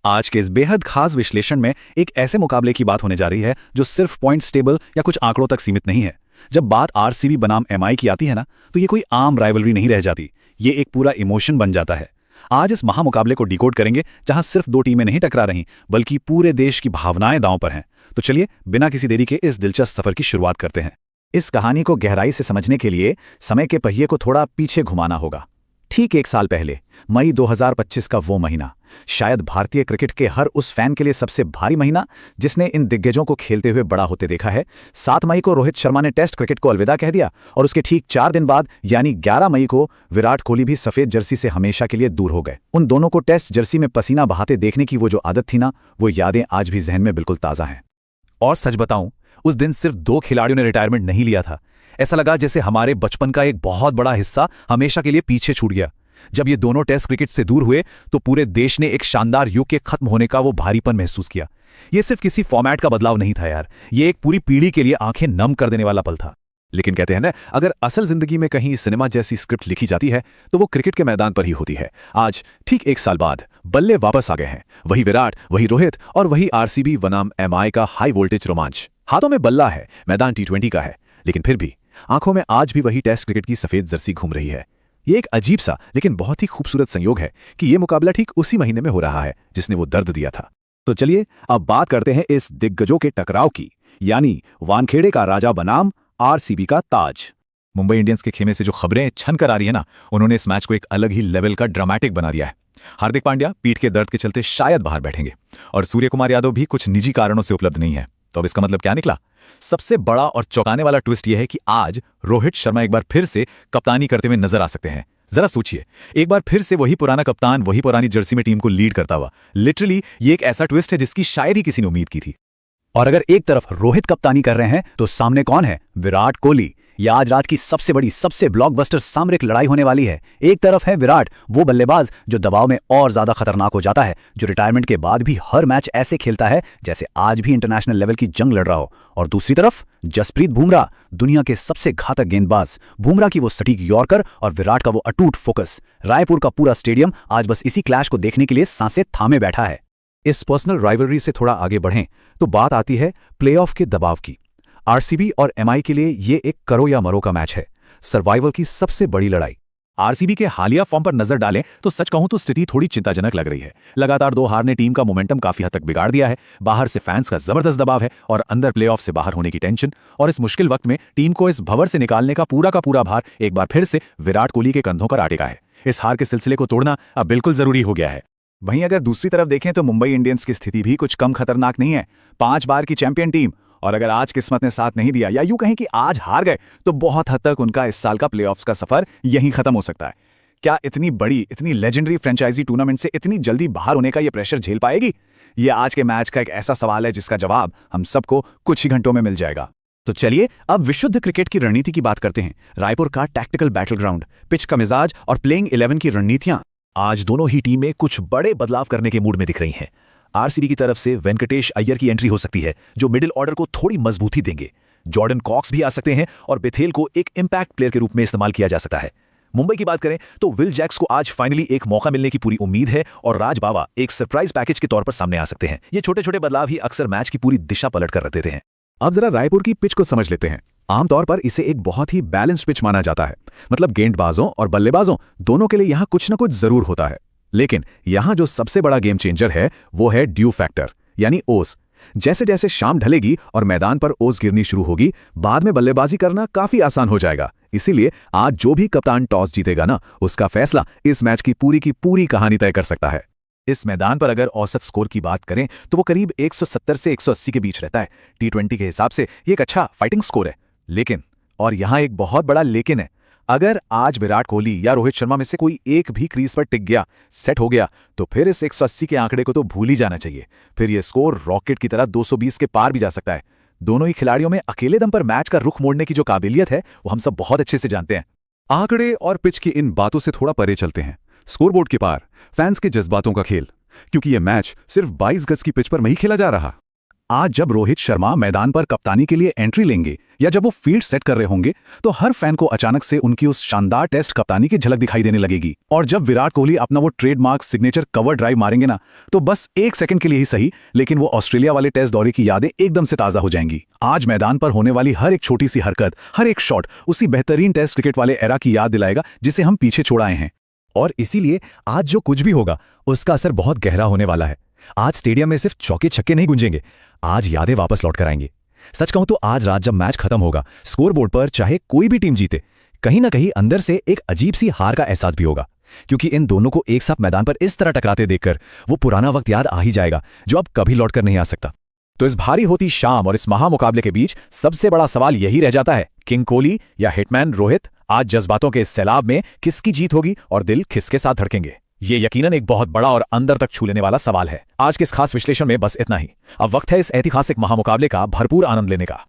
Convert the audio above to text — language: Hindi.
आज के इस बेहद खास विश्लेषण में एक ऐसे मुकाबले की बात होने जा रही है जो सिर्फ पॉइंट्स टेबल या कुछ आंकड़ों तक सीमित नहीं है। जब बात आरसीबी बनाम एमआई की आती है ना, तो ये कोई आम राइवलरी नहीं रह जाती, ये एक पूरा इमोशन बन जाता है। आज इस महामुकाबले को डिकोड करेंगे, जहां सिर्फ दो टीमें नहीं टकरा रहीं, बल्कि पूरे देश की भावनाएं दांव पर हैं। तो चलिए बिना किसी देरी के इस दिलचस्प सफर की शुरुआत करते हैं। इस कहानी को गहराई से समझने के लिए समय के पहिए को थोड़ा पीछे घुमाना होगा। ठीक एक साल पहले, मई 2025 का वो महीना, शायद भारतीय क्रिकेट के हर उस फैन के लिए सबसे भारी महीना जिसने इन दिग्गजों को खेलते हुए बड़ा होते देखा है। 7 मई को रोहित शर्मा ने टेस्ट क्रिकेट को अलविदा कह दिया और उसके ठीक 4 दिन बाद यानी 11 मई को विराट कोहली भी सफेद जर्सी से हमेशा के लिए दूर हो गए। उन दोनों को टेस्ट जर्सी में पसीना बहाते देखने की वो जो आदत थी ना, वो यादें आज भी जहन में बिल्कुल ताज़ा हैं। और सच बताऊं, उस दिन सिर्फ 2 खिलाड़ियों ने रिटायरमेंट नहीं लिया था। ऐसा लगा जैसे हमारे बचपन का एक बहुत बड़ा हिस्सा हमेशा के लिए पीछे छूट गया। जब ये दोनों टेस्ट क्रिकेट से दूर हुए तो पूरे देश ने एक शानदार युग के खत्म होने का वो भारीपन महसूस किया। ये सिर्फ किसी फॉर्मेट का बदलाव नहीं था यार, ये एक पूरी पीढ़ी के लिए आंखें नम कर देने वाला पल था। लेकिन कहते हैं ना, अगर असल जिंदगी में कहीं सिनेमा जैसी स्क्रिप्ट लिखी जाती है तो वो क्रिकेट के मैदान पर ही होती है। आज ठीक 1 साल बाद बल्ले वापस आ गए हैं। वही विराट, वही रोहित और वही आरसीबी बनाम एमआई का हाई वोल्टेज रोमांच। हाथों में बल्ला है, मैदान टी20 का है, लेकिन फिर भी आंखों में आज भी वही टेस्ट क्रिकेट की सफेद जर्सी घूम रही है। ये एक अजीब सा लेकिन बहुत ही खूबसूरत संयोग है कि ये मुकाबला ठीक उसी महीने में हो रहा है जिसने वो दर्द दिया था। तो चलिए अब बात करते हैं इस दिग्गजों के टकराव की, यानी वानखेड़े का राजा बनाम आरसीबी का ताज। मुंबई इंडियंस के खेमे से जो खबरें छन कर आ रही है ना, उन्होंने इस मैच को एक अलग ही लेवल का ड्रामेटिक बना दिया है। हार्दिक पांड्या पीठ के दर्द के चलते शायद बाहर बैठेंगे और सूर्य कुमार यादव भी कुछ निजी कारणों से उपलब्ध नहीं है। तो अब इसका मतलब क्या निकला? सबसे बड़ा और चौंकाने वाला ट्विस्ट यह है कि आज रोहित शर्मा एक बार फिर से कप्तानी करते हुए नजर आ सकते हैं। जरा सोचिए, एक बार फिर से वही पुराना कप्तान वही पुरानी जर्सी में टीम को लीड करता हुआ। लिटरली ये एक ऐसा ट्विस्ट है जिसकी शायद ही किसी ने उम्मीद की थी। और अगर एक तरफ रोहित कप्तानी कर रहे हैं तो सामने कौन है? विराट कोहली। यह आज रात की सबसे बड़ी, सबसे ब्लॉकबस्टर सामरिक लड़ाई होने वाली है। एक तरफ है विराट, वो बल्लेबाज जो दबाव में और ज्यादा खतरनाक हो जाता है, जो रिटायरमेंट के बाद भी हर मैच ऐसे खेलता है जैसे आज भी इंटरनेशनल लेवल की जंग लड़ रहा हो। और दूसरी तरफ जसप्रीत बुमराह, दुनिया के सबसे घातक गेंदबाज। बुमराह की वो सटीक यॉर्कर और विराट का वो अटूट फोकस। रायपुर का पूरा स्टेडियम आज बस इसी क्लैश को देखने के लिए सांसें थामे बैठा है। इस पर्सनल राइवलरी से थोड़ा आगे बढ़ें तो बात आती है प्लेऑफ के दबाव की। आरसीबी और एमआई के लिए ये एक करो या मरो का मैच है, सर्वाइवल की सबसे बड़ी लड़ाई। आरसीबी के हालिया फॉर्म पर नजर डालें तो सच कहूं तो स्थिति थोड़ी चिंताजनक लग रही है। लगातार 2 हार ने टीम का मोमेंटम काफी हद तक बिगाड़ दिया है। बाहर से फैंस का जबरदस्त दबाव है और अंदर प्लेऑफ से बाहर होने की टेंशन। और इस मुश्किल वक्त में टीम को इस भंवर से निकालने का पूरा भार एक बार फिर से विराट कोहली के कंधों पर आ टिका है। इस हार के सिलसिले को तोड़ना अब बिल्कुल जरूरी हो गया है। वहीं अगर दूसरी तरफ देखें तो मुंबई इंडियंस की स्थिति भी कुछ कम खतरनाक नहीं है। 5 बार की चैंपियन टीम, और अगर आज किस्मत ने साथ नहीं दिया या यूं कहें कि आज हार गए तो बहुत हद तक उनका इस साल का प्लेऑफ्स का सफर यहीं खत्म हो सकता है। क्या इतनी बड़ी, इतनी लेजेंडरी फ्रेंचाइजी टूर्नामेंट से इतनी जल्दी बाहर होने का ये प्रेशर झेल पाएगी? ये आज के मैच का एक ऐसा सवाल है जिसका जवाब हम सबको कुछ ही घंटों में मिल जाएगा। तो चलिए अब विशुद्ध क्रिकेट की रणनीति की बात करते हैं। रायपुर का टैक्टिकल बैटल ग्राउंड, पिच का मिजाज और प्लेइंग 11 की रणनीतियां। आज दोनों ही टीमें कुछ बड़े बदलाव करने के मूड में दिख रही हैं। आरसीबी की तरफ से वेंकटेश अय्यर की एंट्री हो सकती है जो मिडिल ऑर्डर को थोड़ी मजबूती देंगे। जॉर्डन कॉक्स भी आ सकते हैं और बेथेल को एक इंपैक्ट प्लेयर के रूप में इस्तेमाल किया जा सकता है। मुंबई की बात करें तो विल जैक्स को आज फाइनली एक मौका मिलने की पूरी उम्मीद है और राज बावा एक सरप्राइज पैकेज के तौर पर सामने आ सकते हैं। ये छोटे छोटे बदलाव ही अक्सर मैच की पूरी दिशा पलट कर रख देते हैं। अब जरा रायपुर की पिच को समझ लेते हैं। आमतौर पर इसे एक बहुत ही बैलेंस्ड पिच माना जाता है, मतलब गेंदबाजों और बल्लेबाजों दोनों के लिए यहां कुछ न कुछ जरूर होता है। लेकिन यहां जो सबसे बड़ा गेम चेंजर है वो है ड्यू फैक्टर, यानी ओस। जैसे जैसे शाम ढलेगी और मैदान पर ओस गिरनी शुरू होगी, बाद में बल्लेबाजी करना काफी आसान हो जाएगा। इसीलिए आज जो भी कप्तान टॉस जीतेगा ना, उसका फैसला इस मैच की पूरी कहानी तय कर सकता है। इस मैदान पर अगर औसत स्कोर की बात करें तो वो करीब 170 से 180 के बीच रहता है। टी20 के हिसाब से ये एक अच्छा फाइटिंग स्कोर है। लेकिन, और यहां एक बहुत बड़ा लेकिन है, अगर आज विराट कोहली या रोहित शर्मा में से कोई एक भी क्रीज पर टिक गया, सेट हो गया, तो फिर इस 180 के आंकड़े को तो भूल ही जाना चाहिए। फिर यह स्कोर रॉकेट की तरह 220 के पार भी जा सकता है। दोनों ही खिलाड़ियों में अकेले दम पर मैच का रुख मोड़ने की जो काबिलियत है वो हम सब बहुत अच्छे से जानते हैं। आंकड़े और पिच की इन बातों से थोड़ा परे चलते हैं। स्कोरबोर्ड के पार फैंस के जज्बातों का खेल, क्योंकि यह मैच सिर्फ 22 गज की पिच पर नहीं खेला जा रहा। आज जब रोहित शर्मा मैदान पर कप्तानी के लिए एंट्री लेंगे या जब वो फील्ड सेट कर रहे होंगे तो हर फैन को अचानक से उनकी उस शानदार टेस्ट कप्तानी की झलक दिखाई देने लगेगी। और जब विराट कोहली अपना वो ट्रेडमार्क सिग्नेचर कवर ड्राइव मारेंगे ना, तो बस 1 सेकंड के लिए ही सही, लेकिन वो ऑस्ट्रेलिया वाले टेस्ट दौरे की यादें एकदम से ताजा हो जाएंगी। आज मैदान पर होने वाली हर एक छोटी सी हरकत, हर एक शॉट उसी बेहतरीन टेस्ट क्रिकेट वाले एरा की याद दिलाएगा जिसे हम पीछे छोड़ आए हैं। और इसीलिए आज जो कुछ भी होगा उसका असर बहुत गहरा होने वाला है। आज स्टेडियम में सिर्फ चौके छक्के नहीं गूंजेंगे, आज यादें वापस लौट कर आएंगी। सच कहूं तो आज रात जब मैच खत्म होगा, स्कोरबोर्ड पर चाहे कोई भी टीम जीते, कहीं ना कहीं अंदर से एक अजीब सी हार का एहसास भी होगा, क्योंकि इन दोनों को एक साथ मैदान पर इस तरह टकराते देखकर वो पुराना वक्त याद आ ही जाएगा जो अब कभी लौट कर नहीं आ सकता। तो इस भारी होती शाम और इस महामुकाबले के बीच सबसे बड़ा सवाल यही रह जाता है, किंग कोहली या हिटमैन रोहित? आज जज्बातों के इस सैलाब में किसकी जीत होगी और दिल किसके साथ धड़केंगे? ये यकीनन एक बहुत बड़ा और अंदर तक छू लेने वाला सवाल है। आज के इस खास विश्लेषण में बस इतना ही। अब वक्त है इस ऐतिहासिक महामुकाबले का भरपूर आनंद लेने का।